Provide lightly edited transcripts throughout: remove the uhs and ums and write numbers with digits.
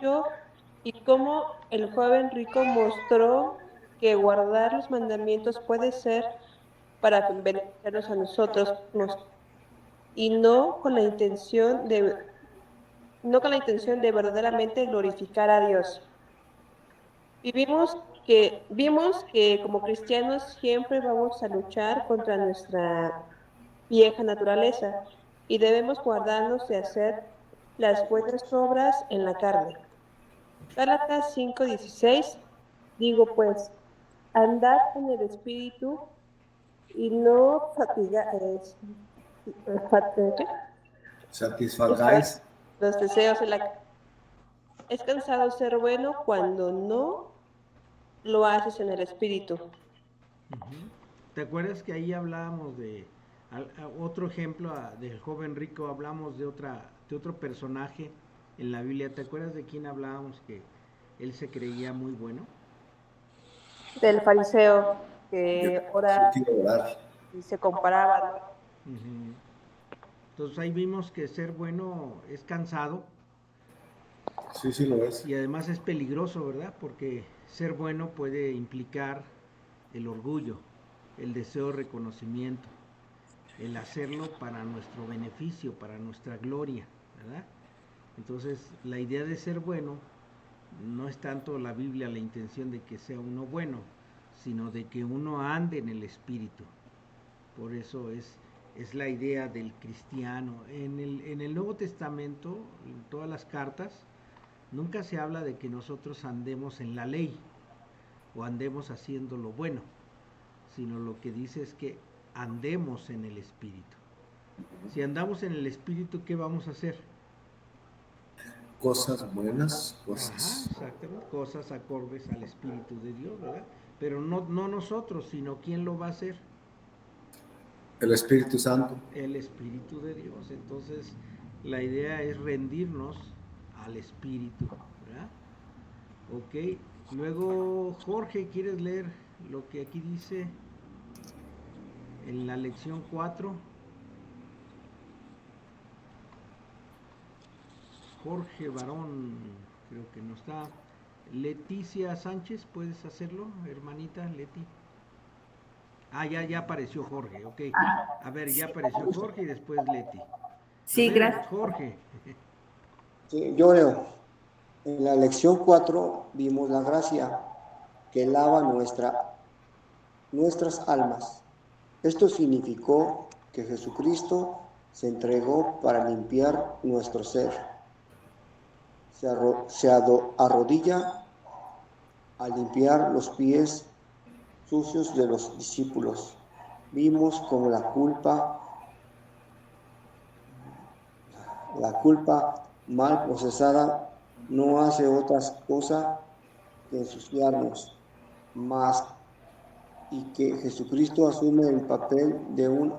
orgullo y cómo el joven rico mostró que guardar los mandamientos puede ser para beneficiarnos a nosotros y no con la intención de verdaderamente glorificar a Dios. Vimos que como cristianos siempre vamos a luchar contra nuestra vieja naturaleza y debemos guardarnos de hacer las buenas obras en la carne. Gálatas 5:16, digo pues, andad en el espíritu y no ¿qué? Satisfagáis Los deseos de la carne. Es cansado ser bueno cuando no lo haces en el espíritu. ¿Te acuerdas que ahí hablábamos de otro ejemplo del joven rico? Hablamos de otro personaje en la Biblia. ¿Te acuerdas de quién hablábamos que él se creía muy bueno? Del fariseo que ora quiero orar. y se comparaba, ¿no? Ujú. Entonces ahí vimos que ser bueno es cansado Sí, sí lo es. y además es peligroso, ¿verdad? Porque ser bueno puede implicar el orgullo, el deseo de reconocimiento, el hacerlo para nuestro beneficio, para nuestra gloria, ¿verdad? Entonces, la idea de ser bueno no es tanto la Biblia la intención de que sea uno bueno, sino de que uno ande en el Espíritu. Por eso es la idea del cristiano. En el Nuevo Testamento, en todas las cartas, nunca se habla de que nosotros andemos en la ley o andemos haciendo lo bueno, sino lo que dice es que andemos en el Espíritu. Si andamos en el Espíritu, ¿qué vamos a hacer? Cosas buenas, Ajá, cosas. exactamente, cosas acordes al Espíritu de Dios, ¿verdad? Pero no nosotros, sino ¿quién lo va a hacer? El Espíritu Santo. El Espíritu de Dios. Entonces, la idea es rendirnos al Espíritu, ¿verdad? Ok, luego Jorge, ¿quieres leer lo que aquí dice en la lección 4? Jorge Barón, creo que no está. Leticia Sánchez, ¿puedes hacerlo, hermanita Leti? Ah, ya apareció Jorge, ok. A ver, ya apareció Jorge y después Leti. A Sí, ver, gracias. Jorge. Sí, yo leo. En la lección 4 vimos la gracia que lava nuestras almas. Esto significó que Jesucristo se entregó para limpiar nuestro ser. Se arrodilla a limpiar los pies sucios de los discípulos. Vimos como la culpa mal procesada no hace otra cosa que ensuciarnos más, y que Jesucristo asume el papel de un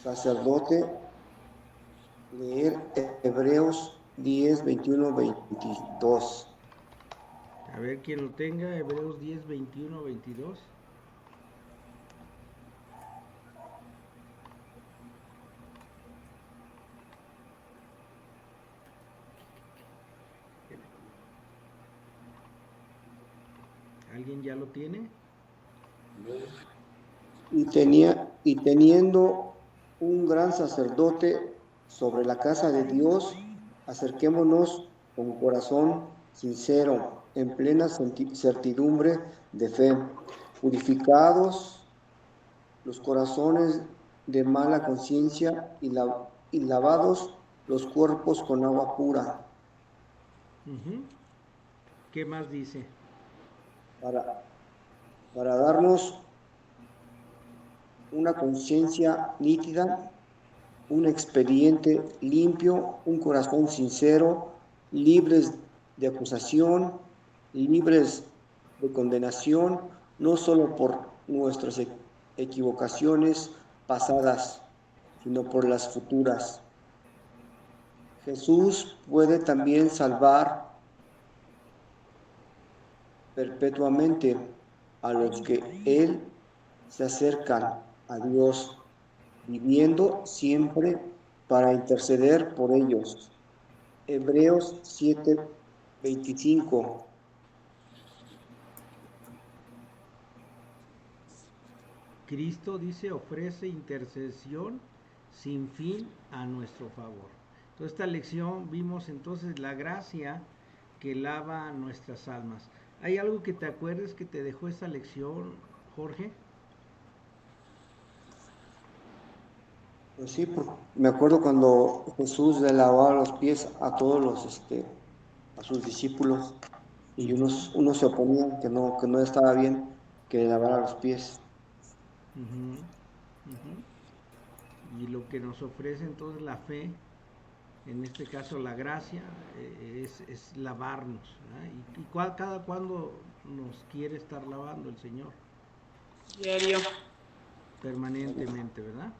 sacerdote. Leer Hebreos 10, 21, 22. A ver, quien lo tenga, Hebreos 10, 21, 22. ¿Alguien ya lo tiene? Y teniendo un gran sacerdote sobre la casa de Dios, acerquémonos con corazón sincero, en plena certidumbre de fe, purificados los corazones de mala conciencia y lavados los cuerpos con agua pura, Ujú. ¿Qué más dice? para darnos una conciencia nítida, un expediente limpio, un corazón sincero, libres de acusación, libres de condenación, no solo por nuestras equivocaciones pasadas, sino por las futuras. Jesús puede también salvar perpetuamente a los que Él se acercan a Dios, viviendo siempre para interceder por ellos. Hebreos 7, 25. Cristo, dice, ofrece intercesión sin fin a nuestro favor. Entonces, esta lección vimos entonces la gracia que lava nuestras almas. ¿Hay algo que te acuerdes que te dejó esta lección, Jorge? Pues sí, me acuerdo cuando Jesús le lavaba los pies a todos a sus discípulos, y unos se oponían, que no estaba bien que le lavara los pies. Uh-huh, uh-huh. Y lo que nos ofrece entonces la fe, en este caso la gracia, es lavarnos, ¿verdad? ¿Y cada cuándo nos quiere estar lavando el Señor? Diario. Permanentemente, ¿verdad?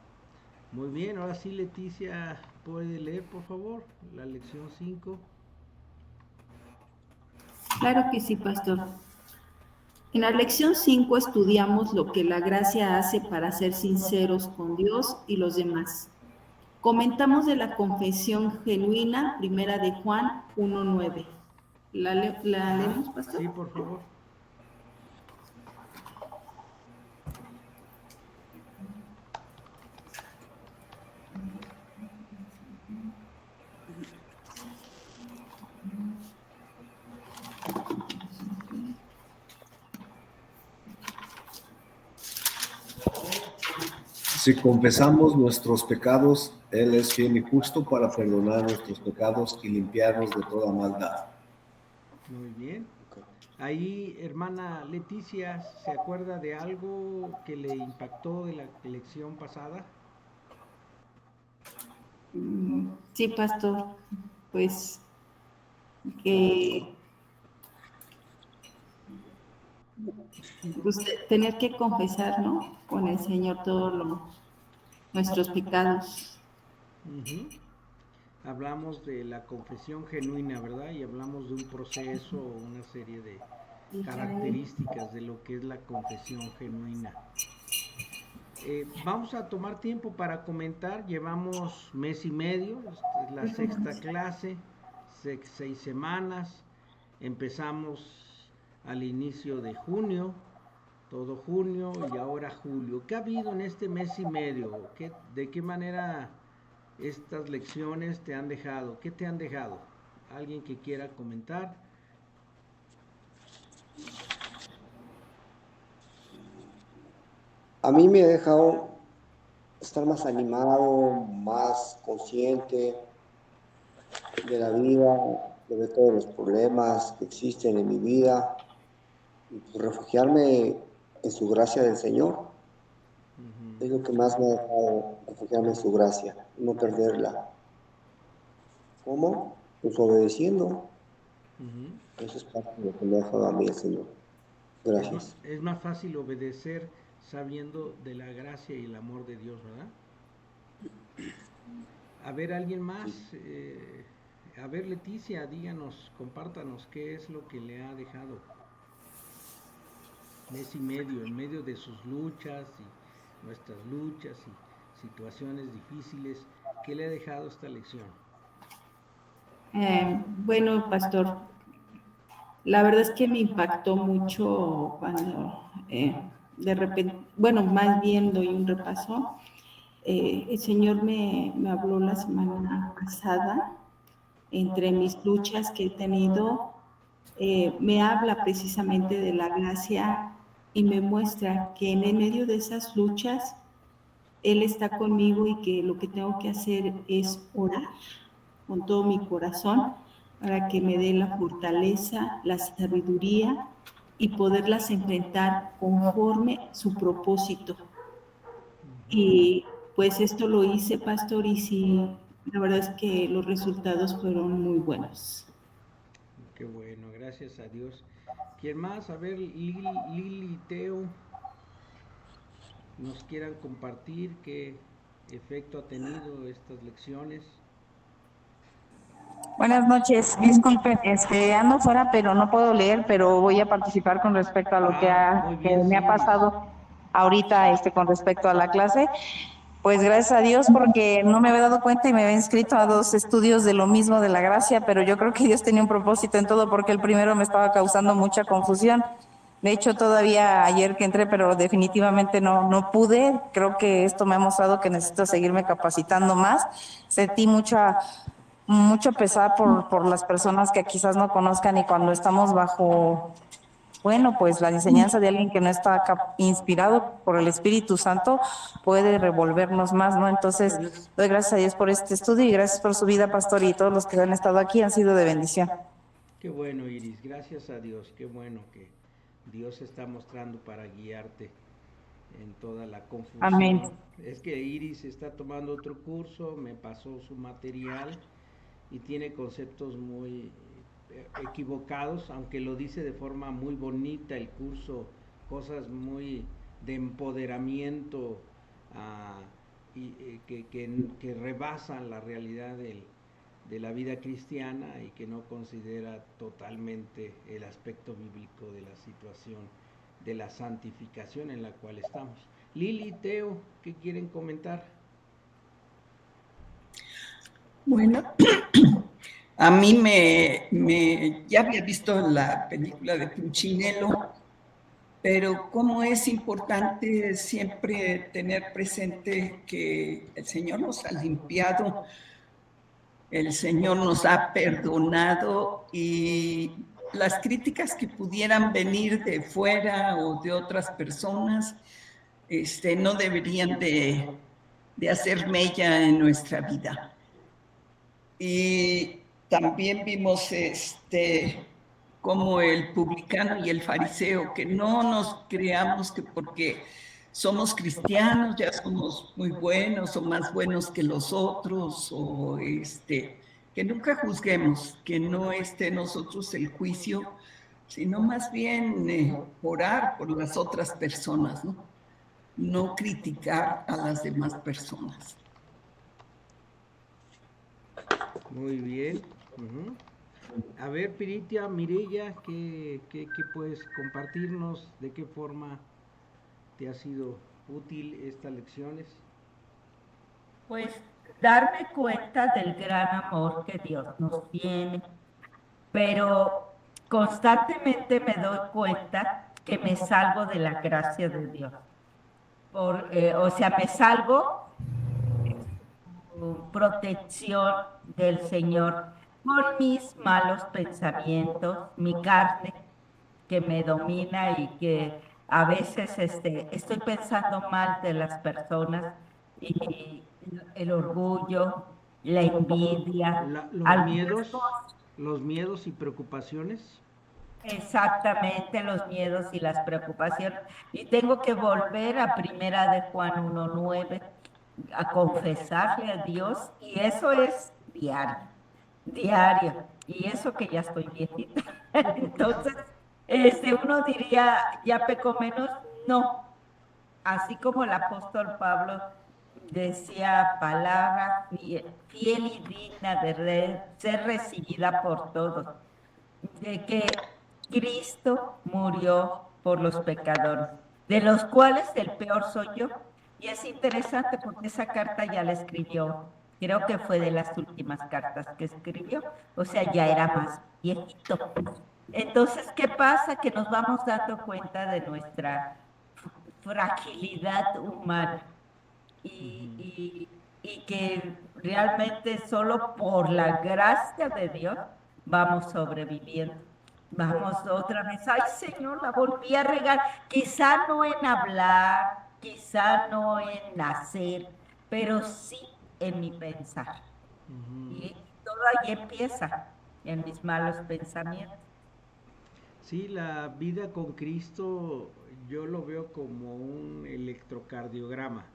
Muy bien, ahora sí, Leticia, ¿puede leer, por favor, la lección 5? Claro que sí, pastor. En la lección 5 estudiamos lo que la gracia hace para ser sinceros con Dios y los demás. Comentamos de la confesión genuina, primera de Juan 1:9. ¿La leemos, pastor? Sí, por favor. Si confesamos nuestros pecados, Él es fiel y justo para perdonar nuestros pecados y limpiarnos de toda maldad. Muy bien. Ahí, hermana Leticia, ¿se acuerda de algo que le impactó de la lección pasada? Sí, pastor. Pues que tener que confesar, ¿no? Con el Señor todos nuestros pecados. Uh-huh. Hablamos de la confesión genuina, ¿verdad? Y hablamos de un proceso, una serie de características de lo que es la confesión genuina. Vamos a tomar tiempo para comentar. Llevamos mes y medio, esta es la sexta clase, 6 semanas. Empezamos al inicio de junio, todo junio y ahora julio. ¿Qué ha habido en este mes y medio? ¿De qué manera estas lecciones te han dejado? ¿Qué te han dejado? ¿Alguien que quiera comentar? A mí me ha dejado estar más animado, más consciente de la vida, de ver todos los problemas que existen en mi vida, y pues refugiarme en su gracia del Señor. Uh-huh. Es lo que más me ha dejado, refugiarme en su gracia, no perderla. ¿Cómo? Pues obedeciendo. Uh-huh. Eso es parte de lo que me ha dejado a mí el Señor. Gracias. Es más fácil obedecer sabiendo de la gracia y el amor de Dios, ¿verdad? A ver, ¿alguien más? A ver, Leticia, díganos, compártanos qué es lo que le ha dejado mes y medio, en medio de sus luchas y nuestras luchas y situaciones difíciles. ¿Qué le ha dejado esta lección? Bueno, pastor, la verdad es que me impactó mucho cuando de repente, bueno, más bien doy un repaso. El Señor me habló la semana pasada, entre mis luchas que he tenido, me habla precisamente de la gracia y me muestra que en el medio de esas luchas Él está conmigo y que lo que tengo que hacer es orar con todo mi corazón para que me dé la fortaleza, la sabiduría y poderlas enfrentar conforme su propósito. Y pues esto lo hice, pastor, y sí, la verdad es que los resultados fueron muy buenos. Qué bueno, gracias a Dios. ¿Quién más? A ver, Lili y Teo, nos quieran compartir qué efecto ha tenido estas lecciones. Buenas noches, disculpen, ando fuera, pero no puedo leer, pero voy a participar con respecto a lo que me ha pasado ahorita, con respecto a la clase. Pues gracias a Dios porque no me había dado cuenta y me había inscrito a 2 estudios de lo mismo de la gracia, pero yo creo que Dios tenía un propósito en todo porque el primero me estaba causando mucha confusión. De hecho, todavía ayer que entré, pero definitivamente no pude. Creo que esto me ha mostrado que necesito seguirme capacitando más. Sentí mucho pesar por las personas que quizás no conozcan y cuando estamos bajo, bueno, pues la enseñanza de alguien que no está inspirado por el Espíritu Santo puede revolvernos más, ¿no? Entonces, doy gracias a Dios por este estudio y gracias por su vida, pastor, y todos los que han estado aquí han sido de bendición. Qué bueno, Iris, gracias a Dios, qué bueno que Dios se está mostrando para guiarte en toda la Amén. confusión. Es que Iris está tomando otro curso, me pasó su material y tiene conceptos muy equivocados, aunque lo dice de forma muy bonita el curso, cosas muy de empoderamiento y que rebasan la realidad de la vida cristiana y que no considera totalmente el aspecto bíblico de la situación de la santificación en la cual estamos. Lili, Teo, ¿qué quieren comentar? Bueno, a mí ya había visto la película de Punchinello, pero cómo es importante siempre tener presente que el Señor nos ha limpiado, el Señor nos ha perdonado y las críticas que pudieran venir de fuera o de otras personas no deberían de hacer mella en nuestra vida. Y también vimos como el publicano y el fariseo, que no nos creamos que porque somos cristianos ya somos muy buenos o más buenos que los otros, o que nunca juzguemos, que no esté en nosotros el juicio, sino más bien orar por las otras personas, ¿no? No criticar a las demás personas. Muy bien. A ver, Piritia, Mireya, ¿qué puedes compartirnos? ¿De qué forma te ha sido útil estas lecciones? Pues darme cuenta del gran amor que Dios nos tiene, pero constantemente me doy cuenta que me salgo de la gracia de Dios. O sea, me salgo protección del Señor por mis malos pensamientos, mi carne que me domina y que a veces estoy pensando mal de las personas y el orgullo, la envidia, Los miedos y preocupaciones. exactamente los miedos y las preocupaciones. Y tengo que volver a Primera de Juan 1:9 a confesarle a Dios y eso es diario, diario. Y eso que ya estoy viejita. Entonces, uno diría, ya peco menos, no. Así como el apóstol Pablo decía, palabra fiel y digna de ser recibida por todos, de que Cristo murió por los pecadores, de los cuales el peor soy yo. Y es interesante porque esa carta ya la escribió, creo que fue de las últimas cartas que escribió, o sea, ya era más viejito. Entonces, ¿qué pasa? Que nos vamos dando cuenta de nuestra fragilidad humana y que realmente solo por la gracia de Dios vamos sobreviviendo. Vamos otra vez, ay Señor, la volví a regar, quizá no en hablar, quizá no en hacer, pero sí en mi pensar. Y todo ahí empieza, en mis malos pensamientos. Sí, la vida con Cristo yo lo veo como un electrocardiograma,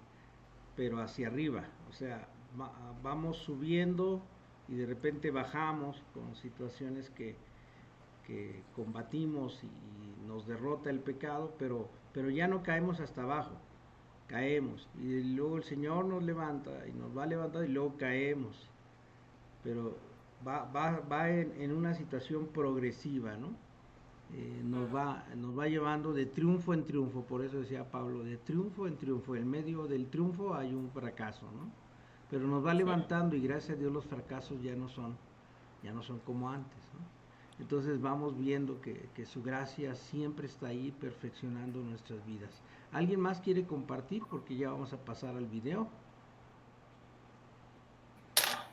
pero hacia arriba. O sea, vamos subiendo y de repente bajamos con situaciones que combatimos y nos derrota el pecado, pero ya no caemos hasta abajo, caemos. Y luego el Señor nos levanta y nos va levantando y luego caemos. Pero va en una situación progresiva, ¿no? nos va llevando de triunfo en triunfo. Por eso decía Pablo, de triunfo en triunfo. En medio del triunfo hay un fracaso, ¿no? Pero nos va levantando, y gracias a Dios los fracasos ya no son como antes, ¿no? Entonces vamos viendo que su gracia siempre está ahí perfeccionando nuestras vidas. ¿Alguien más quiere compartir? Porque ya vamos a pasar al video.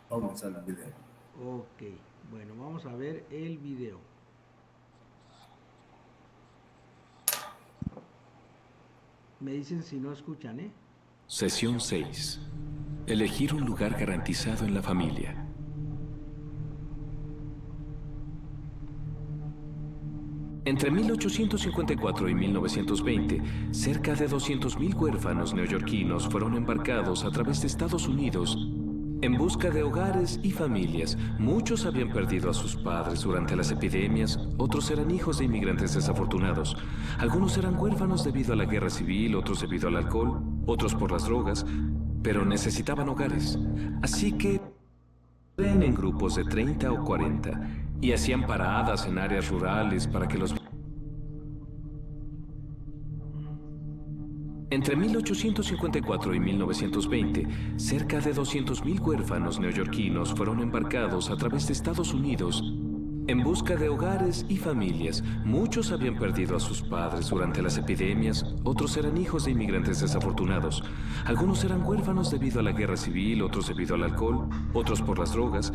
Vamos al video. Ok, bueno, vamos a ver el video. Me dicen si no escuchan, ¿eh? Sesión 6. Elegir un lugar garantizado en la familia. Entre 1854 y 1920, cerca de 200.000 huérfanos neoyorquinos fueron embarcados a través de Estados Unidos en busca de hogares y familias. Muchos habían perdido a sus padres durante las epidemias, otros eran hijos de inmigrantes desafortunados. Algunos eran huérfanos debido a la guerra civil, otros debido al alcohol, otros por las drogas, pero necesitaban hogares. Así que en grupos de 30 o 40 y hacían paradas en áreas rurales para que los... Entre 1854 y 1920, cerca de 200.000 huérfanos neoyorquinos fueron embarcados a través de Estados Unidos en busca de hogares y familias. Muchos habían perdido a sus padres durante las epidemias, otros eran hijos de inmigrantes desafortunados. Algunos eran huérfanos debido a la guerra civil, otros debido al alcohol, otros por las drogas,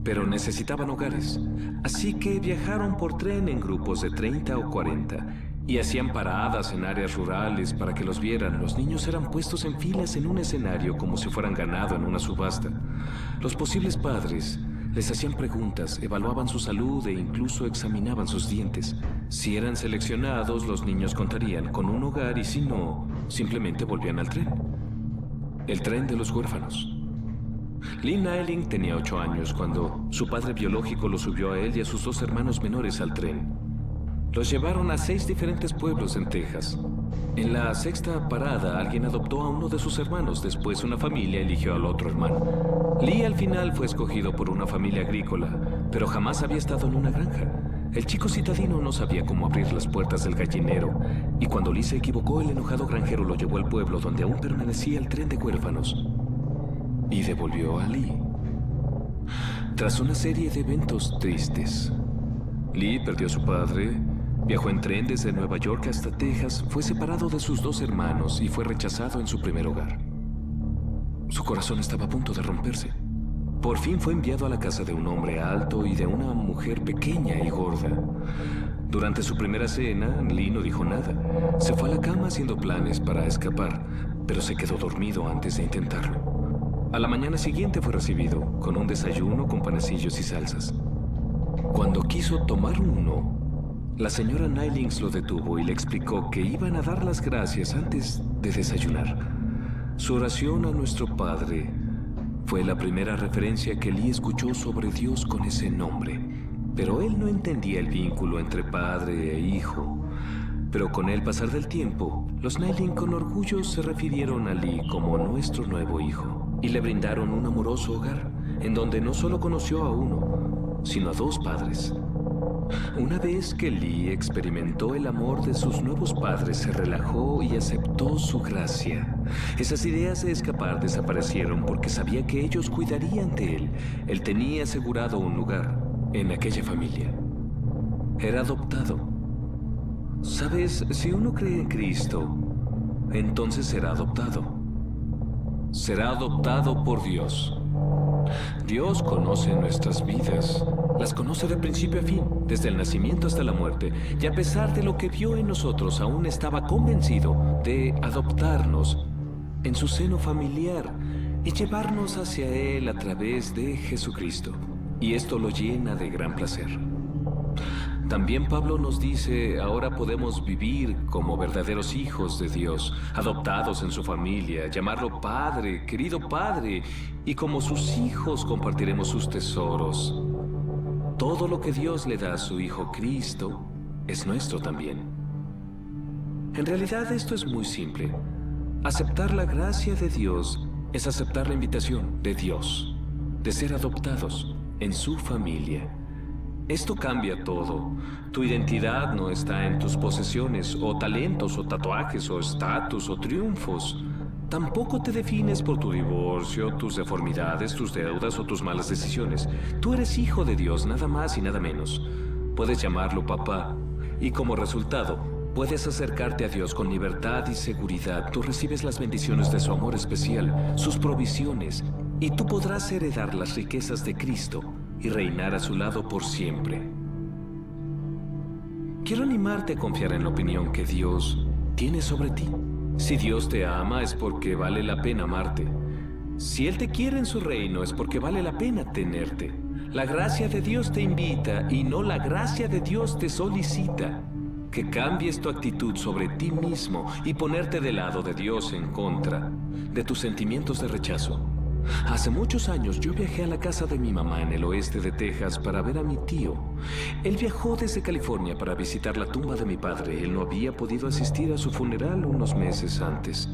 pero necesitaban hogares. Así que viajaron por tren en grupos de 30 o 40 y hacían paradas en áreas rurales para que los vieran. Los niños eran puestos en filas en un escenario como si fueran ganado en una subasta. Los posibles padres les hacían preguntas, evaluaban su salud e incluso examinaban sus dientes. Si eran seleccionados, los niños contarían con un hogar y si no, simplemente volvían al tren. El tren de los huérfanos. Lee Niling tenía 8 años cuando su padre biológico lo subió a él y a sus 2 hermanos menores al tren. Los llevaron a 6 diferentes pueblos en Texas. En la 6ª parada, alguien adoptó a uno de sus hermanos. Después, una familia eligió al otro hermano. Lee al final fue escogido por una familia agrícola, pero jamás había estado en una granja. El chico citadino no sabía cómo abrir las puertas del gallinero, y cuando Lee se equivocó, el enojado granjero lo llevó al pueblo donde aún permanecía el tren de huérfanos y devolvió a Lee. Tras una serie de eventos tristes, Lee perdió a su padre, viajó en tren desde Nueva York hasta Texas, fue separado de sus 2 hermanos y fue rechazado en su primer hogar. Su corazón estaba a punto de romperse. Por fin fue enviado a la casa de un hombre alto y de una mujer pequeña y gorda. Durante su primera cena, Lee no dijo nada. Se fue a la cama haciendo planes para escapar, pero se quedó dormido antes de intentarlo. A la mañana siguiente fue recibido con un desayuno con panecillos y salsas. Cuando quiso tomar uno, la señora Nilings lo detuvo y le explicó que iban a dar las gracias antes de desayunar. Su oración a nuestro Padre fue la primera referencia que Lee escuchó sobre Dios con ese nombre, pero él no entendía el vínculo entre padre e hijo. Pero con el pasar del tiempo, los Niling con orgullo se refirieron a Lee como nuestro nuevo hijo y le brindaron un amoroso hogar en donde no solo conoció a uno, sino a 2 padres. Una vez que Lee experimentó el amor de sus nuevos padres, se relajó y aceptó su gracia. Esas ideas de escapar desaparecieron porque sabía que ellos cuidarían de él. Él tenía asegurado un lugar en aquella familia. Era adoptado. ¿Sabes? Si uno cree en Cristo, entonces será adoptado. Será adoptado por Dios. Dios conoce nuestras vidas, las conoce de principio a fin, desde el nacimiento hasta la muerte, y a pesar de lo que vio en nosotros, aún estaba convencido de adoptarnos en su seno familiar y llevarnos hacia Él a través de Jesucristo. Y esto lo llena de gran placer. También Pablo nos dice, ahora podemos vivir como verdaderos hijos de Dios, adoptados en su familia, llamarlo Padre, querido Padre, y como sus hijos compartiremos sus tesoros. Todo lo que Dios le da a su Hijo Cristo es nuestro también. En realidad esto es muy simple. Aceptar la gracia de Dios es aceptar la invitación de Dios, de ser adoptados en su familia. Esto cambia todo. Tu identidad no está en tus posesiones, o talentos, o tatuajes, o estatus, o triunfos. Tampoco te defines por tu divorcio, tus deformidades, tus deudas o tus malas decisiones. Tú eres hijo de Dios, nada más y nada menos. Puedes llamarlo papá, y como resultado, puedes acercarte a Dios con libertad y seguridad. Tú recibes las bendiciones de su amor especial, sus provisiones, y tú podrás heredar las riquezas de Cristo y reinar a su lado por siempre. Quiero animarte a confiar en la opinión que Dios tiene sobre ti. Si Dios te ama es porque vale la pena amarte. Si Él te quiere en su reino es porque vale la pena tenerte. La gracia de Dios te invita y no la gracia de Dios te solicita. Que cambies tu actitud sobre ti mismo y ponerte del lado de Dios en contra de tus sentimientos de rechazo. Hace muchos años yo viajé a la casa de mi mamá en el oeste de Texas para ver a mi tío. Él viajó desde California para visitar la tumba de mi padre. Él no había podido asistir a su funeral unos meses antes.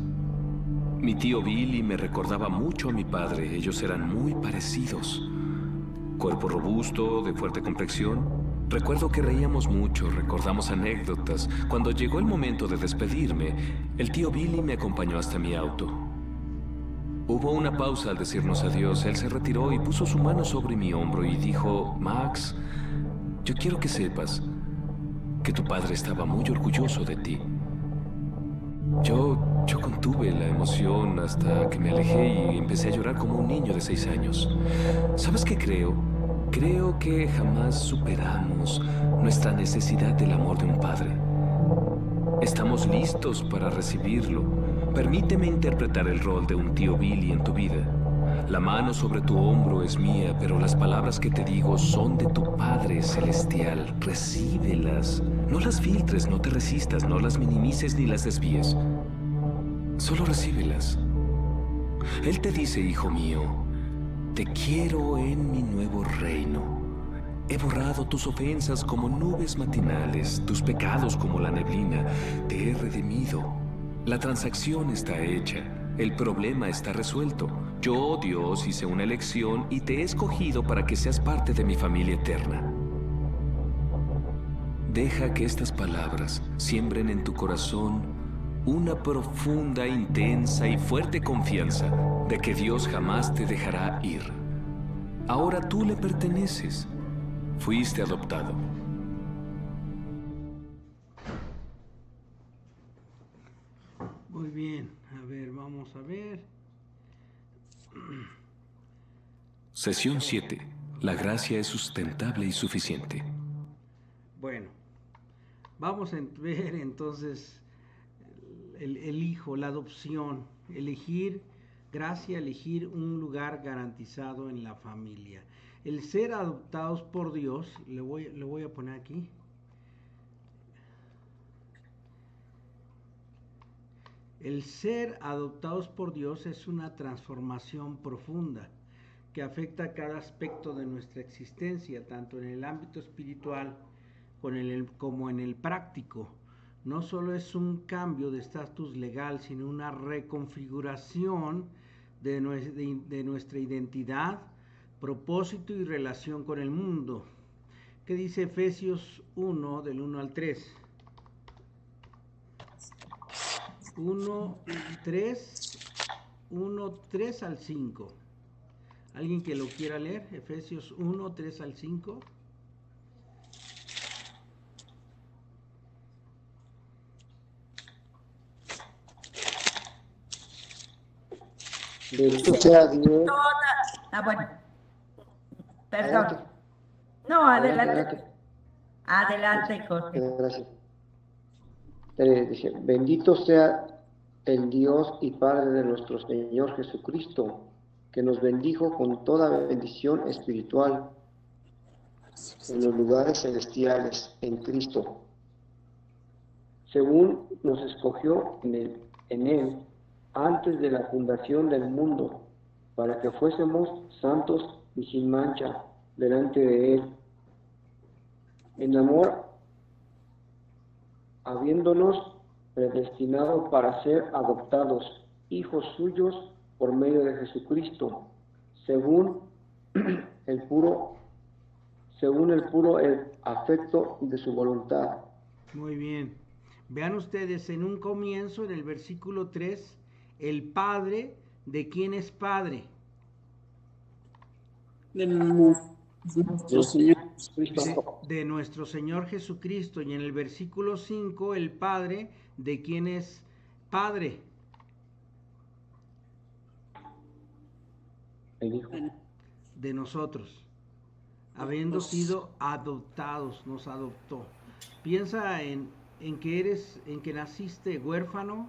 Mi tío Billy me recordaba mucho a mi padre. Ellos eran muy parecidos. Cuerpo robusto, de fuerte complexión. Recuerdo que reíamos mucho, recordamos anécdotas. Cuando llegó el momento de despedirme, el tío Billy me acompañó hasta mi auto. Hubo una pausa al decirnos adiós. Él se retiró y puso su mano sobre mi hombro y dijo: Max, yo quiero que sepas que tu padre estaba muy orgulloso de ti. Yo contuve la emoción hasta que me alejé y empecé a llorar como un niño de 6 años. ¿Sabes qué creo? Creo que jamás superamos nuestra necesidad del amor de un padre. Estamos listos para recibirlo. Permíteme interpretar el rol de un tío Billy en tu vida. La mano sobre tu hombro es mía, pero las palabras que te digo son de tu Padre Celestial. Recíbelas. No las filtres, no te resistas, no las minimices ni las desvíes. Solo recíbelas. Él te dice: hijo mío, te quiero en mi nuevo reino. He borrado tus ofensas como nubes matinales, tus pecados como la neblina. Te he redimido. La transacción está hecha. El problema está resuelto. Yo, Dios, hice una elección y te he escogido para que seas parte de mi familia eterna. Deja que estas palabras siembren en tu corazón una profunda, intensa y fuerte confianza de que Dios jamás te dejará ir. Ahora tú le perteneces. Fuiste adoptado. Muy bien, a ver, vamos a ver. Sesión 7. La gracia es sustentable y suficiente. Bueno, vamos a ver entonces el hijo, la adopción, elegir gracia, elegir un lugar garantizado en la familia. El ser adoptados por Dios, le voy a poner aquí. El ser adoptados por Dios es una transformación profunda que afecta a cada aspecto de nuestra existencia, tanto en el ámbito espiritual como en el práctico. No solo es un cambio de estatus legal, sino una reconfiguración de nuestra identidad, propósito y relación con el mundo. ¿Qué dice Efesios 1, del 1 al 3? 1, 3 al 5. ¿Alguien que lo quiera leer? Efesios 1, 3 al 5. Bendito sea Dios. Bueno. Perdón. Adelante. No, adelante. Adelante, Jorge. Gracias. Dice: bendito sea el Dios y Padre de nuestro Señor Jesucristo, que nos bendijo con toda bendición espiritual en los lugares celestiales en Cristo, según nos escogió en Él antes de la fundación del mundo, para que fuésemos santos y sin mancha delante de Él, en amor, habiéndonos predestinado para ser adoptados hijos suyos por medio de Jesucristo, según el puro según el puro afecto de su voluntad. Muy bien. Vean ustedes, en un comienzo, en el versículo 3, el Padre, ¿de quién es Padre? De nuestro Señor Jesucristo. De nuestro Señor Jesucristo. Y en el versículo 5, el Padre, ¿de quién es Padre? El Hijo. De nosotros. Habiendo sido adoptados, nos adoptó. Piensa en que naciste huérfano,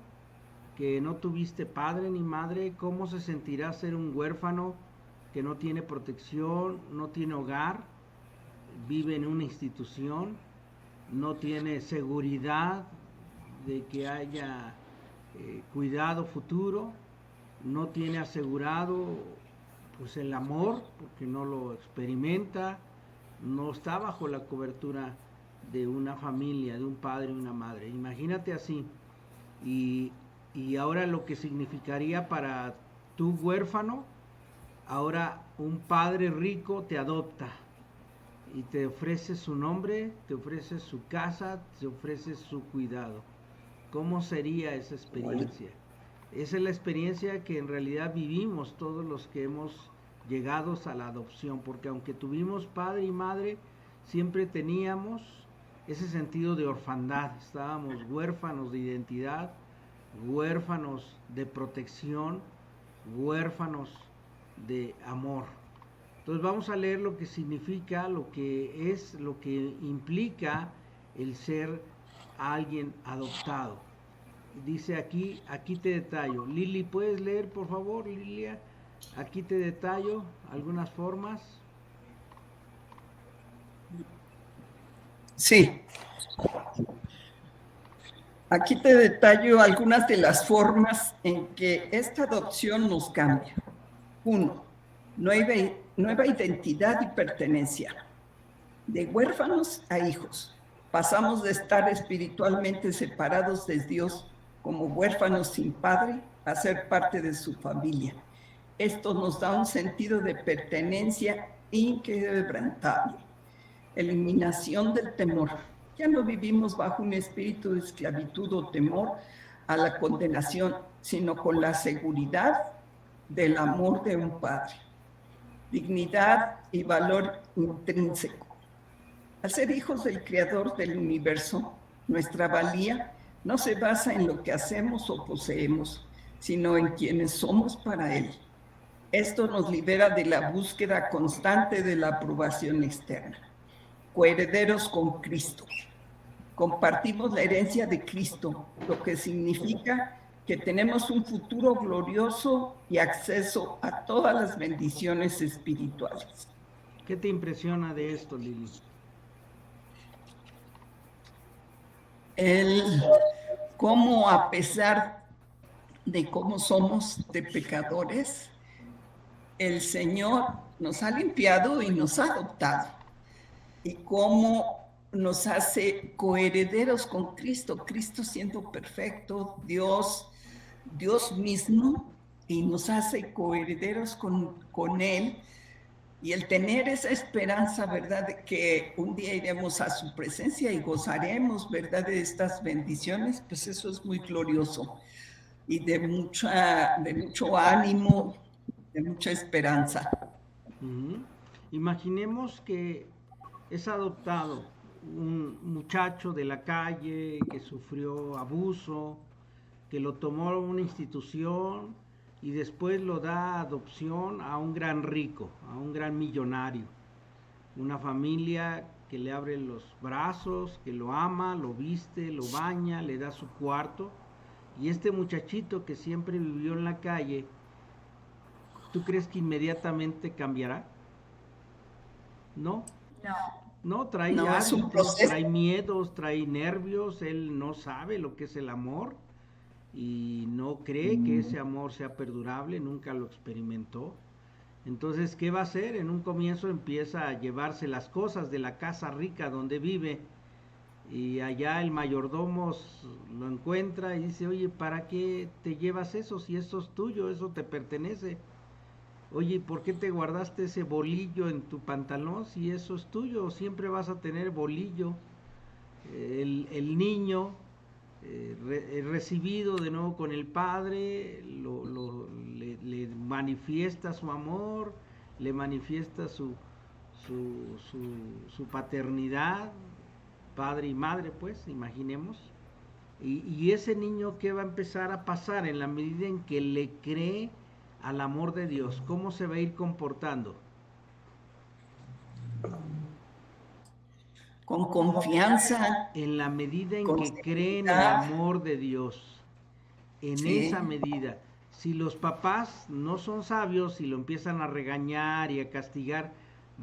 que no tuviste padre ni madre. ¿Cómo se sentirá ser un huérfano que no tiene protección, no tiene hogar, vive en una institución, no tiene seguridad de que haya cuidado futuro, no tiene asegurado pues el amor porque no lo experimenta, no está bajo la cobertura de una familia, de un padre y una madre? Imagínate así. Y ahora lo que significaría para tu huérfano, ahora un padre rico te adopta y te ofrece su nombre, te ofrece su casa, te ofrece su cuidado. ¿Cómo sería esa experiencia? Esa es la experiencia que en realidad vivimos todos los que hemos llegado a la adopción, porque aunque tuvimos padre y madre, siempre teníamos ese sentido de orfandad, estábamos huérfanos de identidad, huérfanos de protección, huérfanos de amor. Entonces vamos a leer lo que significa, lo que es, lo que implica el ser alguien adoptado. Dice aquí te detallo. Lili, ¿puedes leer, por favor, Lilia? Aquí te detallo algunas formas. Sí. Aquí te detallo algunas de las formas en que esta adopción nos cambia. 1. Nueva identidad y pertenencia. De huérfanos a hijos. Pasamos de estar espiritualmente separados de Dios como huérfanos sin padre a ser parte de su familia. Esto nos da un sentido de pertenencia inquebrantable. Eliminación del temor. Ya no vivimos bajo un espíritu de esclavitud o temor a la condenación, sino con la seguridad del amor de un padre. Dignidad y valor intrínseco. Al ser hijos del Creador del universo, nuestra valía no se basa en lo que hacemos o poseemos, sino en quienes somos para Él. Esto nos libera de la búsqueda constante de la aprobación externa. Coherederos con Cristo. Compartimos la herencia de Cristo, lo que significa que tenemos un futuro glorioso y acceso a todas las bendiciones espirituales. ¿Qué te impresiona de esto, Lili? Cómo, a pesar de cómo somos de pecadores, el Señor nos ha limpiado y nos ha adoptado. Y cómo nos hace coherederos con Cristo, Cristo siendo perfecto, Dios mismo, y nos hace coherederos con Él. Y el tener esa esperanza, ¿verdad?, de que un día iremos a su presencia y gozaremos, ¿verdad?, de estas bendiciones, pues eso es muy glorioso y de mucho ánimo, de mucha esperanza. Imaginemos que es adoptado un muchacho de la calle que sufrió abuso, que lo tomó una institución y después lo da adopción a un gran rico, a un gran millonario, una familia que le abre los brazos, que lo ama, lo viste, lo baña, le da su cuarto. Y este muchachito que siempre vivió en la calle, ¿tú crees que inmediatamente cambiará? No. No, trae hábitos, trae miedos, trae nervios, él no sabe lo que es el amor y no cree que ese amor sea perdurable, nunca lo experimentó. Entonces, ¿qué va a hacer? En un comienzo empieza a llevarse las cosas de la casa rica donde vive y allá el mayordomo lo encuentra y dice, oye, ¿para qué te llevas eso si eso es tuyo, eso te pertenece? Oye, ¿y por qué te guardaste ese bolillo en tu pantalón si eso es tuyo? Siempre vas a tener bolillo. El niño recibido de nuevo con el padre, le manifiesta su amor, le manifiesta su paternidad, padre y madre, pues, imaginemos. Y ese niño, ¿qué va a empezar a pasar en la medida en que le cree al amor de Dios? ¿Cómo se va a ir comportando? Con confianza. En la medida en Con que creen el seguridad. amor de Dios. En Sí. esa medida. Si los papás no son sabios y lo empiezan a regañar y a castigar,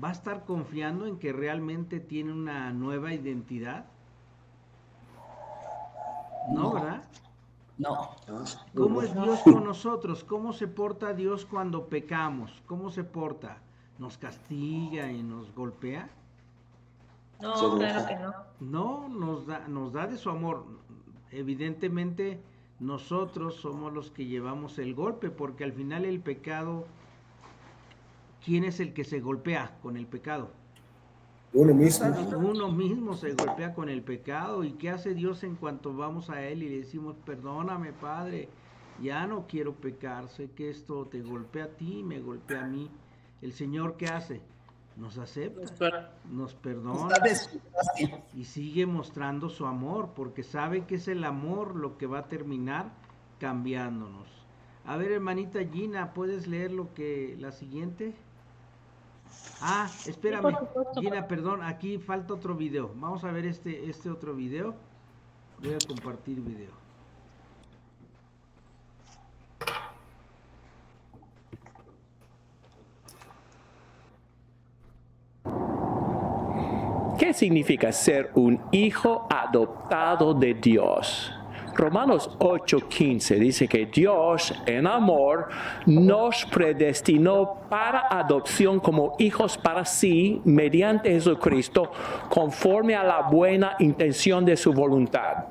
¿va a estar confiando en que realmente tiene una nueva identidad? No, ¿verdad? No. ¿Cómo es Dios con nosotros? ¿Cómo se porta Dios cuando pecamos? ¿Cómo se porta? ¿Nos castiga y nos golpea? No, claro que no. No, nos da de su amor. Evidentemente nosotros somos los que llevamos el golpe, porque al final el pecado, ¿quién es el que se golpea con el pecado? Uno mismo. Uno mismo se golpea con el pecado. ¿Y qué hace Dios en cuanto vamos a Él y le decimos, perdóname, Padre, ya no quiero pecar, sé que esto te golpea a ti, me golpea a mí? ¿El Señor qué hace? Nos acepta, nos perdona y sigue mostrando su amor, porque sabe que es el amor lo que va a terminar cambiándonos. A ver, hermanita Gina, ¿puedes leer la siguiente? Ah, espérame, Gina, perdón, aquí falta otro video. Vamos a ver este otro video. Voy a compartir video. ¿Qué significa ser un hijo adoptado de Dios? Romanos 8:15 dice que Dios, en amor, nos predestinó para adopción como hijos para sí mediante Jesucristo, conforme a la buena intención de su voluntad.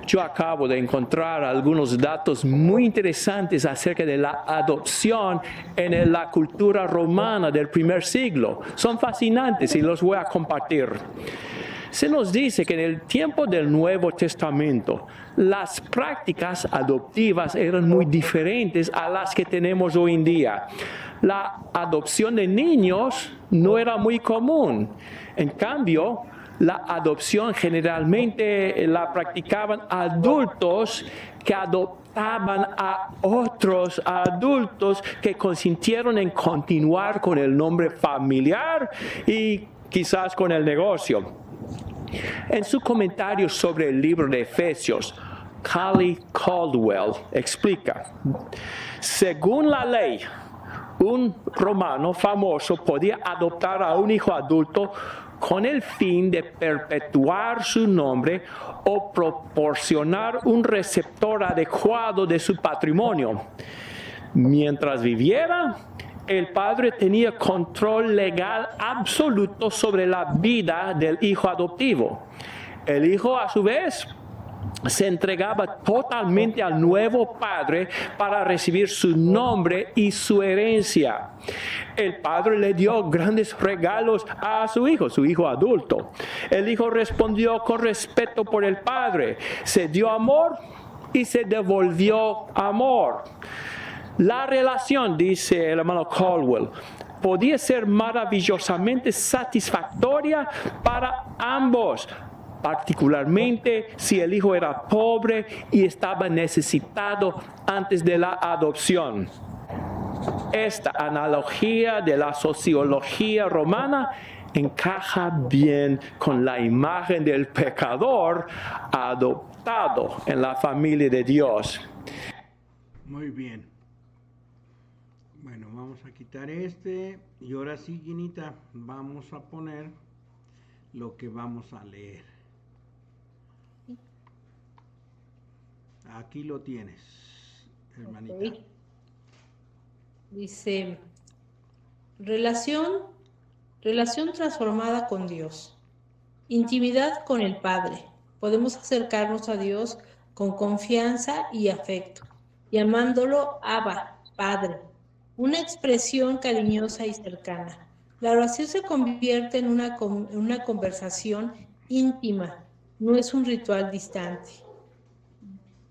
Yo acabo de encontrar algunos datos muy interesantes acerca de la adopción en la cultura romana del primer siglo. Son fascinantes y los voy a compartir. Se nos dice que en el tiempo del Nuevo Testamento, las prácticas adoptivas eran muy diferentes a las que tenemos hoy en día. La adopción de niños no era muy común. En cambio, la adopción generalmente la practicaban adultos que adoptaban a otros adultos que consintieron en continuar con el nombre familiar y quizás con el negocio. En su comentario sobre el libro de Efesios, Callie Caldwell explica: según la ley, un romano famoso podía adoptar a un hijo adulto con el fin de perpetuar su nombre o proporcionar un receptor adecuado de su patrimonio. Mientras viviera, el padre tenía control legal absoluto sobre la vida del hijo adoptivo. El hijo, a su vez, se entregaba totalmente al nuevo padre para recibir su nombre y su herencia. El padre le dio grandes regalos a su hijo adulto. El hijo respondió con respeto por el padre, se dio amor y se devolvió amor. La relación, dice el hermano Caldwell, podía ser maravillosamente satisfactoria para ambos, particularmente si el hijo era pobre y estaba necesitado antes de la adopción. Esta analogía de la sociología romana encaja bien con la imagen del pecador adoptado en la familia de Dios. Muy bien. Bueno, vamos a quitar y ahora sí, Guinita, vamos a poner lo que vamos a leer. Aquí lo tienes, hermanita. Okay. Dice, relación transformada con Dios, intimidad con el Padre. Podemos acercarnos a Dios con confianza y afecto, llamándolo Abba, Padre. una expresión cariñosa y cercana. La oración se convierte en una conversación íntima, no es un ritual distante.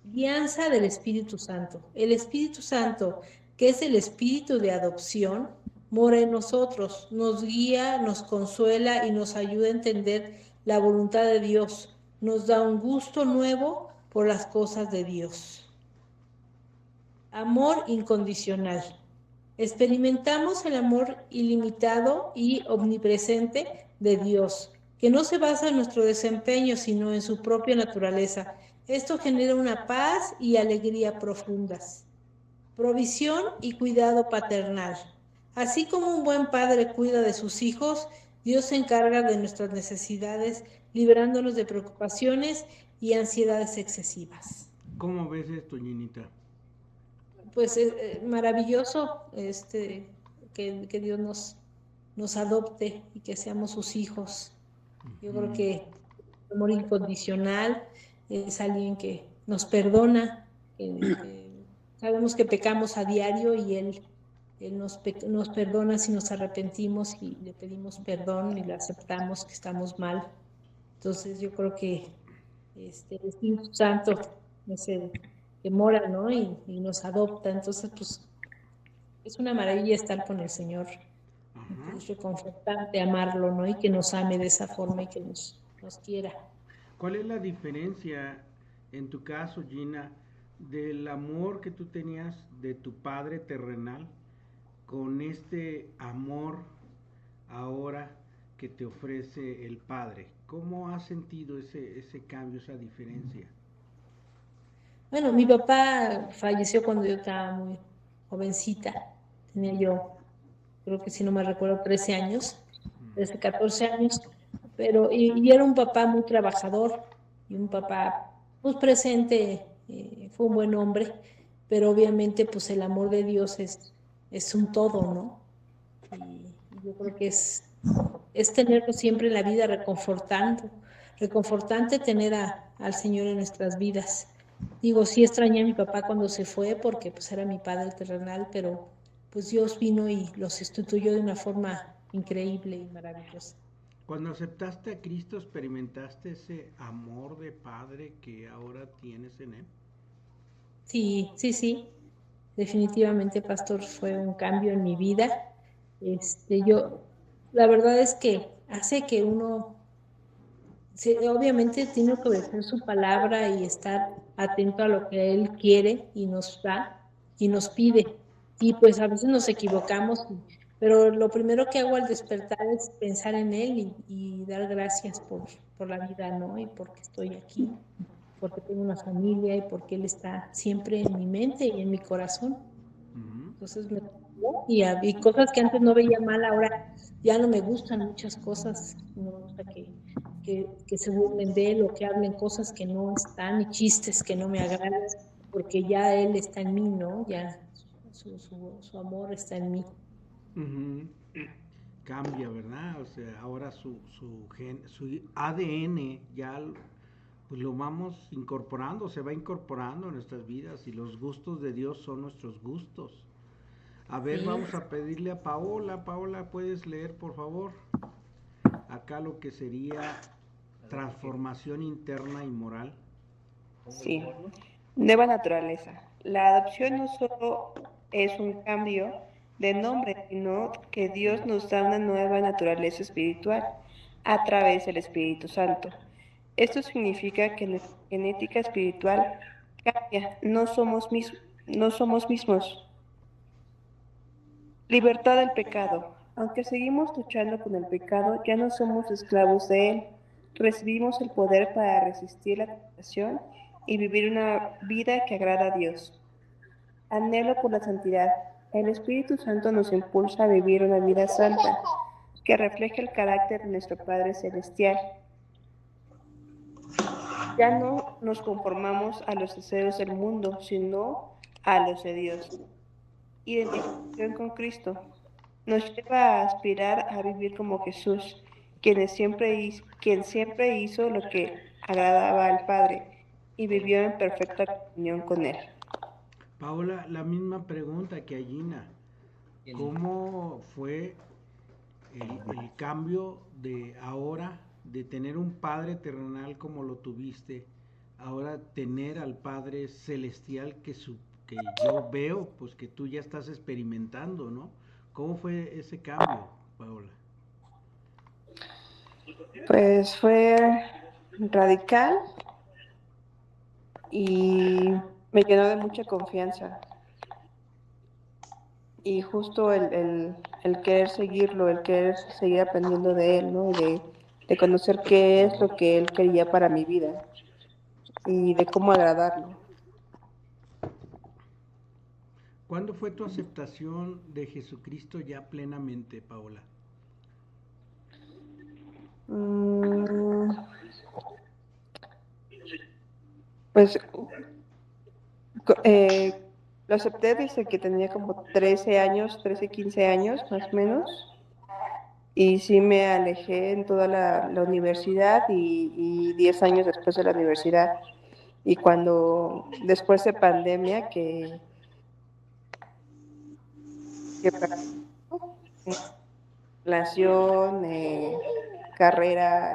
Guianza del Espíritu Santo. El Espíritu Santo, que es el espíritu de adopción, mora en nosotros, nos guía, nos consuela y nos ayuda a entender la voluntad de Dios. Nos da un gusto nuevo por las cosas de Dios. Amor incondicional. Experimentamos el amor ilimitado y omnipresente de Dios, que no se basa en nuestro desempeño, sino en su propia naturaleza. Esto genera una paz y alegría profundas. Provisión y cuidado paternal. Así como un buen padre cuida de sus hijos, Dios se encarga de nuestras necesidades, librándonos de preocupaciones y ansiedades excesivas. ¿Cómo ves esto, Ginita? Pues maravilloso que Dios nos adopte y que seamos sus hijos. Yo creo que el amor incondicional es alguien que nos perdona, sabemos que pecamos a diario y Él nos perdona si nos arrepentimos y le pedimos perdón y le aceptamos que estamos mal. Entonces yo creo que el Espíritu Santo es el que mora, ¿no? Y nos adopta. Entonces, pues, es una maravilla estar con el Señor. Es reconfortante amarlo, ¿no? Y que nos ame de esa forma y que nos quiera. ¿Cuál es la diferencia, en tu caso, Gina, del amor que tú tenías de tu padre terrenal con este amor ahora que te ofrece el Padre? ¿Cómo has sentido ese cambio, esa diferencia? Bueno, mi papá falleció cuando yo estaba muy jovencita. Tenía yo, creo que si no me recuerdo, 13 años, 13, 14 años. Pero, y era un papá muy trabajador y un papá pues presente, fue un buen hombre, pero obviamente pues el amor de Dios es un todo, ¿no? Y yo creo que es tenerlo siempre en la vida reconfortante tener al Señor en nuestras vidas. Digo, sí extrañé a mi papá cuando se fue porque pues era mi padre terrenal, pero pues Dios vino y los sustituyó de una forma increíble y maravillosa. Cuando aceptaste a Cristo, ¿experimentaste ese amor de Padre que ahora tienes en Él? Sí. Definitivamente, pastor, fue un cambio en mi vida. La verdad es que hace que uno, obviamente tiene que obedecer su palabra y estar atento a lo que Él quiere y nos da y nos pide. Y pues a veces nos equivocamos, pero lo primero que hago al despertar es pensar en Él y dar gracias por la vida, ¿no? Y porque estoy aquí, porque tengo una familia y porque Él está siempre en mi mente y en mi corazón. Entonces y cosas que antes no veía mal, ahora ya no me gustan muchas cosas, no me gusta que se burlen de Él o que hablen cosas que no están y chistes que no me agradan, porque ya Él está en mí, ¿no? Ya su amor está en mí. Cambia, ¿verdad? O sea, ahora su ADN ya pues lo vamos incorporando, se va incorporando en nuestras vidas y los gustos de Dios son nuestros gustos. A ver, sí. Vamos a pedirle a Paola. Paola, ¿puedes leer, por favor? Acá lo que sería transformación interna y moral. Sí. Nueva naturaleza. La adopción no solo es un cambio de nombre, sino que Dios nos da una nueva naturaleza espiritual a través del Espíritu Santo. Esto significa que nuestra genética espiritual cambia, no somos mismos. Libertad del pecado. Aunque seguimos luchando con el pecado, ya no somos esclavos de él. Recibimos el poder para resistir la tentación y vivir una vida que agrada a Dios. Anhelo por la santidad. El Espíritu Santo nos impulsa a vivir una vida santa, que refleje el carácter de nuestro Padre Celestial. Ya no nos conformamos a los deseos del mundo, sino a los de Dios. Identificación con Cristo nos lleva a aspirar a vivir como Jesús, quien siempre hizo lo que agradaba al Padre y vivió en perfecta comunión con Él. Paola, la misma pregunta que a Gina. ¿Cómo fue el cambio de ahora, de tener un Padre terrenal como lo tuviste, ahora tener al Padre celestial que yo veo, pues que tú ya estás experimentando, ¿no? ¿Cómo fue ese cambio, Paola? Pues fue radical y me llenó de mucha confianza. Y justo el querer seguirlo, el querer seguir aprendiendo de él, ¿no? Y de conocer qué es lo que él quería para mi vida y de cómo agradarlo. ¿Cuándo fue tu aceptación de Jesucristo ya plenamente, Paola? Mm, pues lo acepté desde que tenía como 13 años, 13, 15 años más o menos. Y sí me alejé en toda la universidad y 10 años después de la universidad. Y cuando, después de pandemia, que relación, carrera,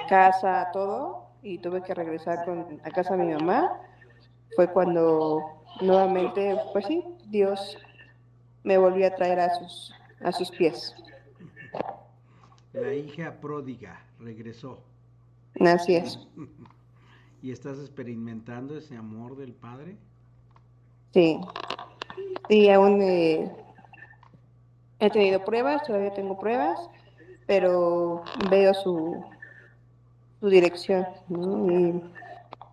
casa, todo, y tuve que regresar a casa de mi mamá, fue cuando nuevamente, pues sí, Dios me volvió a traer a sus pies. La hija pródiga regresó. Así es. ¿Y estás experimentando ese amor del Padre? Sí, y aún he tenido pruebas, todavía tengo pruebas, pero veo su dirección, ¿no?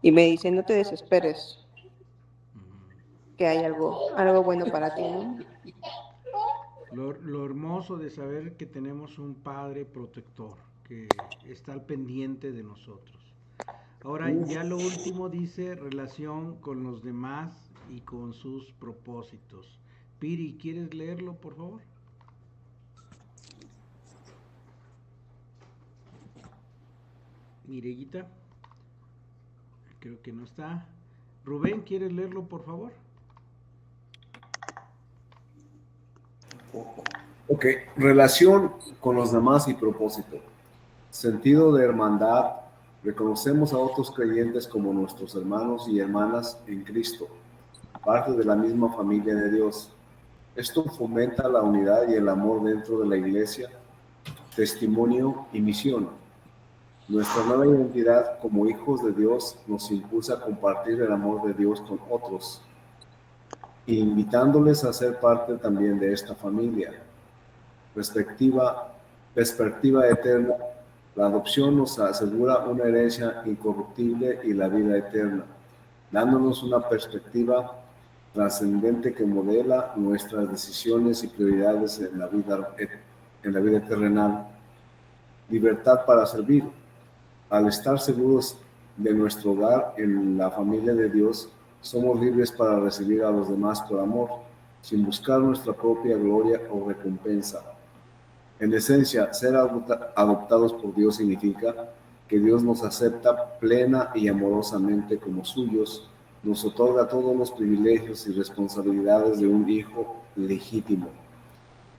Y me dice, no te desesperes, que hay algo bueno para ti, ¿no? Lo hermoso de saber que tenemos un Padre protector, que está al pendiente de nosotros. Ahora, ya lo último dice relación con los demás y con sus propósitos. Piri, ¿quieres leerlo, por favor? Mireguita, creo que no está. Rubén, ¿quieres leerlo, por favor? Ok, relación con los demás y propósito. Sentido de hermandad. Reconocemos a otros creyentes como nuestros hermanos y hermanas en Cristo, parte de la misma familia de Dios. Esto fomenta la unidad y el amor dentro de la iglesia, testimonio y misión. Nuestra nueva identidad como hijos de Dios nos impulsa a compartir el amor de Dios con otros, invitándoles a ser parte también de esta familia. Perspectiva eterna. La adopción nos asegura una herencia incorruptible y la vida eterna, dándonos una perspectiva trascendente que modela nuestras decisiones y prioridades en la vida terrenal. Libertad para servir. Al estar seguros de nuestro hogar en la familia de Dios, somos libres para recibir a los demás por amor, sin buscar nuestra propia gloria o recompensa. En esencia, ser adoptados por Dios significa que Dios nos acepta plena y amorosamente como suyos, nos otorga todos los privilegios y responsabilidades de un hijo legítimo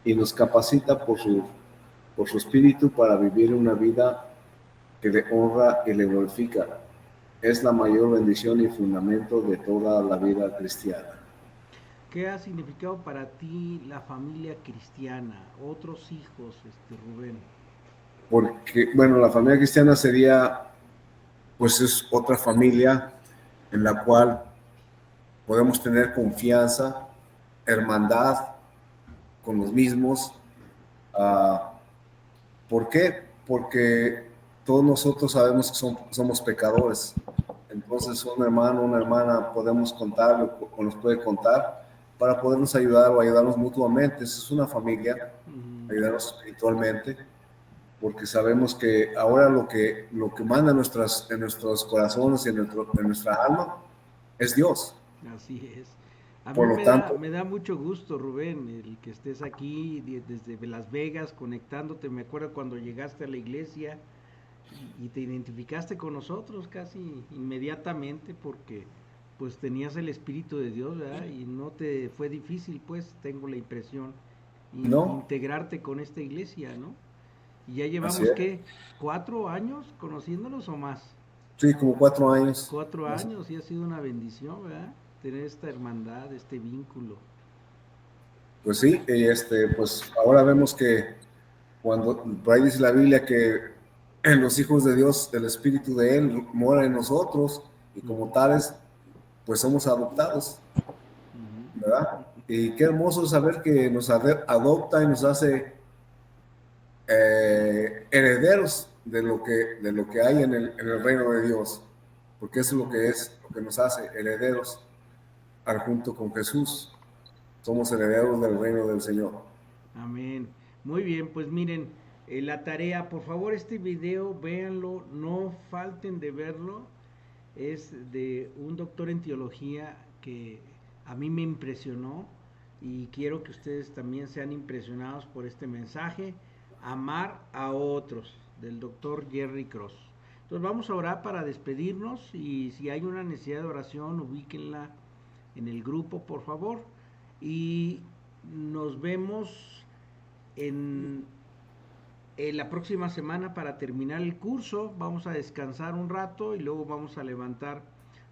y nos capacita por su espíritu para vivir una vida que le honra y le glorifica. Es la mayor bendición y fundamento de toda la vida cristiana. ¿Qué ha significado para ti la familia cristiana? Otros hijos, Rubén. Porque, bueno, la familia cristiana sería, pues es otra familia en la cual podemos tener confianza, hermandad con los mismos. ¿Por qué? Porque todos nosotros sabemos que somos pecadores. Entonces un hermano, una hermana podemos contar o nos puede contar para podernos ayudar o ayudarnos mutuamente. Eso es una familia, ayudarnos espiritualmente, porque sabemos que ahora lo que manda en nuestros corazones y en nuestra alma es Dios. Así es. A Por mí lo tanto, me da mucho gusto, Rubén, el que estés aquí desde Las Vegas conectándote. Me acuerdo cuando llegaste a la iglesia y te identificaste con nosotros casi inmediatamente porque pues tenías el Espíritu de Dios, ¿verdad? Y no te fue difícil, pues, tengo la impresión, No. integrarte con esta iglesia, ¿no? Y ya Así llevamos, es. ¿qué? ¿4 años conociéndolos o más? Sí, como 4 años. 4 años, y ha sido una bendición, ¿verdad? Tener esta hermandad, este vínculo. Pues sí, y pues ahora vemos que cuando por ahí dice la Biblia que en los hijos de Dios, el Espíritu de Él mora en nosotros y como tales, pues somos adoptados, ¿verdad? Y qué hermoso saber que nos adopta y nos hace herederos de lo que hay en el reino de Dios, porque eso es lo que nos hace herederos junto con Jesús. Somos herederos del reino del Señor. Amén. Muy bien, pues miren, la tarea, por favor, este video, véanlo, no falten de verlo. Es de un doctor en teología que a mí me impresionó y quiero que ustedes también sean impresionados por este mensaje. Amar a otros, del doctor Jerry Cross. Entonces vamos a orar para despedirnos y si hay una necesidad de oración, ubíquenla en el grupo, por favor. Y nos vemos en la próxima semana para terminar el curso. Vamos a descansar un rato y luego vamos a levantar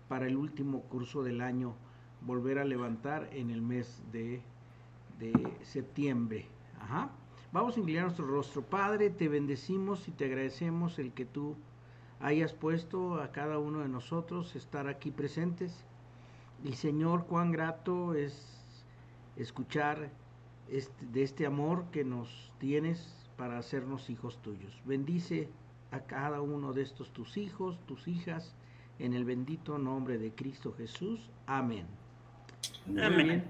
para el último curso del año, volver a levantar en el mes de septiembre. Ajá. Vamos a inclinar nuestro rostro. Padre, te bendecimos y te agradecemos el que tú hayas puesto a cada uno de nosotros estar aquí presentes. Y Señor, cuán grato es escuchar de este amor que nos tienes para hacernos hijos tuyos. Bendice a cada uno de estos tus hijos, tus hijas, en el bendito nombre de Cristo Jesús. Amén. Amén. Muy bien.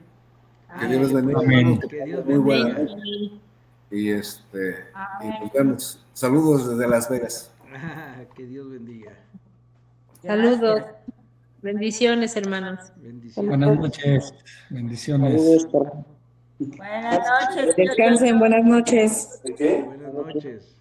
Que Dios les bendiga, Amén. hermanos, Que Dios muy buena. bendiga. Y nos vemos. Saludos desde Las Vegas. Que Dios bendiga. Saludos. Bendiciones, hermanos. Bendiciones. Buenas noches. Bendiciones. Saludos. Buenas noches. Descansen, buenas noches. Buenas noches.